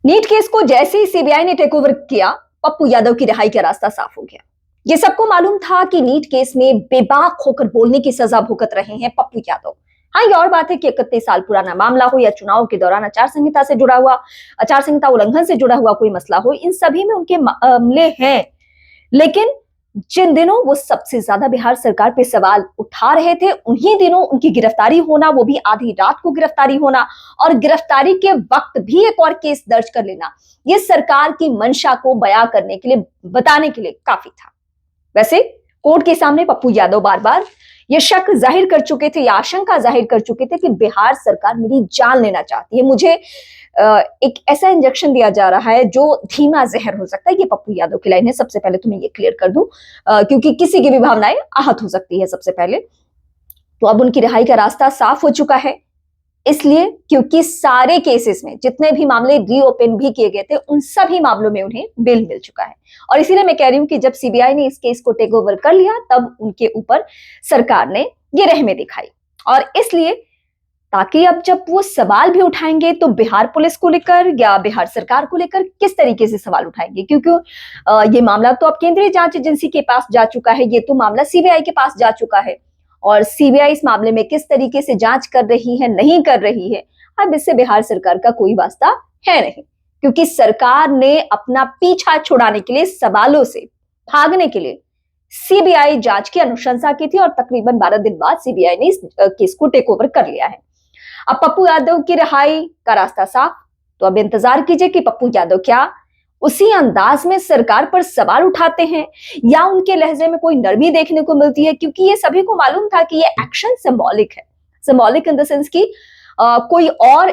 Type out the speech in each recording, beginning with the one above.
NEET case को जैसे ही CBI ने टेक ओवर किया, पप्पू यादव की रिहाई का रास्ता साफ हो गया। ये सबको मालूम था कि नीट केस में बेबाक होकर बोलने की सजा भुगत रहे हैं पप्पू यादव। हाँ, ये और बात है कि 31 साल पुराना मामला हो या चुनाव के दौरान आचार संहिता उल्लंघन से जुड़ा हुआ कोई मसला हो, इन सभी में उनके मामले हैं। लेकिन जिन दिनों वो सबसे ज्यादा बिहार सरकार पे सवाल उठा रहे थे, उन्हीं दिनों उनकी गिरफ्तारी होना, वो भी आधी रात को गिरफ्तारी होना, और गिरफ्तारी के वक्त भी एक और केस दर्ज कर लेना, ये सरकार की मंशा को बयां करने के लिए, बताने के लिए काफी था। वैसे कोर्ट के सामने पप्पू यादव बार बार ये शक जाहिर कर चुके थे, या आशंका जाहिर कर चुके थे कि बिहार सरकार मेरी जान लेना चाहती है, मुझे एक ऐसा इंजेक्शन दिया जा रहा है जो धीमा जहर हो सकता है। ये पप्पू यादव की लाइन है। सबसे पहले तो मैं ये क्लियर कर दूं, क्योंकि किसी की भी भावनाएं आहत हो सकती है। सबसे पहले तो अब उनकी रिहाई का रास्ता साफ हो चुका है, इसलिए क्योंकि सारे केसेस में जितने भी मामले रीओपन भी किए गए थे, उन सभी मामलों में उन्हें बेल मिल चुका है। और इसीलिए मैं कह रही हूं कि जब सीबीआई ने इस केस को टेक ओवर कर लिया, तब उनके ऊपर सरकार ने ये रहमें दिखाई। और इसलिए ताकि अब जब वो सवाल भी उठाएंगे तो बिहार पुलिस को लेकर या बिहार सरकार को लेकर किस तरीके से सवाल उठाएंगे, क्योंकि ये मामला तो अब केंद्रीय जांच एजेंसी के पास जा चुका है, ये तो मामला सीबीआई के पास जा चुका है। और सीबीआई इस मामले में किस तरीके से जांच कर रही है, नहीं कर रही है, अब इससे बिहार सरकार का कोई वास्ता है नहीं, क्योंकि सरकार ने अपना पीछा छुड़ाने के लिए, सवालों से भागने के लिए सीबीआई जांच की अनुशंसा की थी, और तकरीबन 12 दिन बाद सीबीआई ने इस केस को टेक ओवर कर लिया है। अब पप्पू यादव की रिहाई का रास्ता साफ, तो अब इंतजार कीजिए कि पप्पू यादव क्या उसी अंदाज में सरकार पर सवाल उठाते हैं, या उनके लहजे में कोई नरमी देखने को मिलती है, क्योंकि ये सभी को मालूम था कि ये एक्शन सिंबॉलिक है। सिंबॉलिक इन द सेंस की कोई और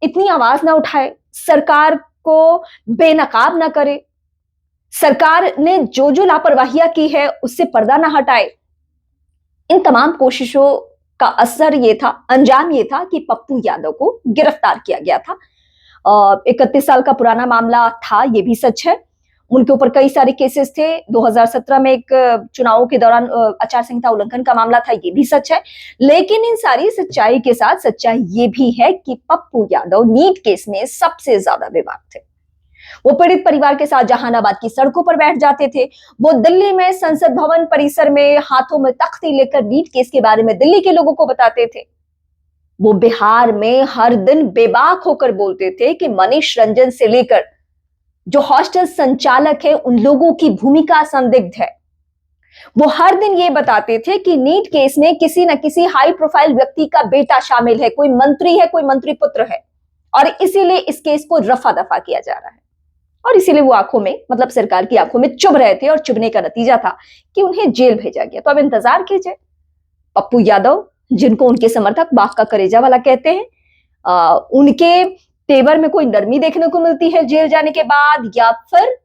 इतनी आवाज ना उठाए, सरकार को बेनकाब ना करे, सरकार ने जो जो लापरवाहियां की है उससे पर्दा ना हटाए। इन तमाम कोशिशों का असर ये था, अंजाम ये था कि पप्पू यादव को गिरफ्तार किया गया था। 31 साल का पुराना मामला था, ये भी सच है। उनके ऊपर कई सारे केसेस थे। 2017 में एक चुनावों के दौरान आचार संहिता उल्लंघन का मामला था, ये भी सच है। लेकिन इन सारी सच्चाई के साथ सच्चाई ये भी है कि पप्पू यादव नीट केस में सबसे ज्यादा विवाद थे। वो पीड़ित परिवार के साथ जहानाबाद की सड़कों पर बैठ जाते थे, वो दिल्ली में संसद भवन परिसर में हाथों में तख्ती लेकर नीट केस के बारे में दिल्ली के लोगों को बताते थे। वो बिहार में हर दिन बेबाक होकर बोलते थे कि मनीष रंजन से लेकर जो हॉस्टल संचालक है, उन लोगों की भूमिका संदिग्ध है। वो हर दिन ये बताते थे कि नीट केस में किसी न किसी हाई प्रोफाइल व्यक्ति का बेटा शामिल है, कोई मंत्री है, कोई मंत्री पुत्र है, और इसीलिए इस केस को रफा दफा किया जा रहा है। और इसीलिए वो आंखों में, मतलब सरकार की आंखों में चुभ रहे थे, और चुभने का नतीजा था कि उन्हें जेल भेजा गया। तो अब इंतजार कीजिए, पप्पू यादव, जिनको उनके समर्थक बाघ का कलेजा वाला कहते हैं, उनके तेवर में कोई नरमी देखने को मिलती है जेल जाने के बाद, या फिर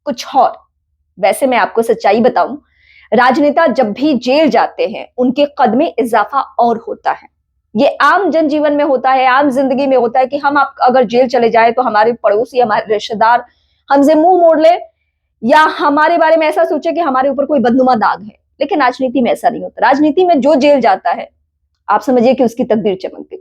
कुछ और। वैसे मैं आपको सच्चाई बताऊं, राजनेता जब भी जेल जाते हैं, उनके कद में इजाफा और होता है। ये आम जनजीवन में होता है, आम जिंदगी में होता है कि हम आप अगर जेल चले जाए तो हमारे पड़ोसी, हमारे रिश्तेदार हमसे मुंह मोड़ ले, या हमारे बारे में ऐसा सोचे कि हमारे ऊपर कोई बदनुमा दाग है। लेकिन राजनीति में ऐसा नहीं होता। राजनीति में जो जेल जाता है, आप समझिए कि उसकी तकदीर चमक गई।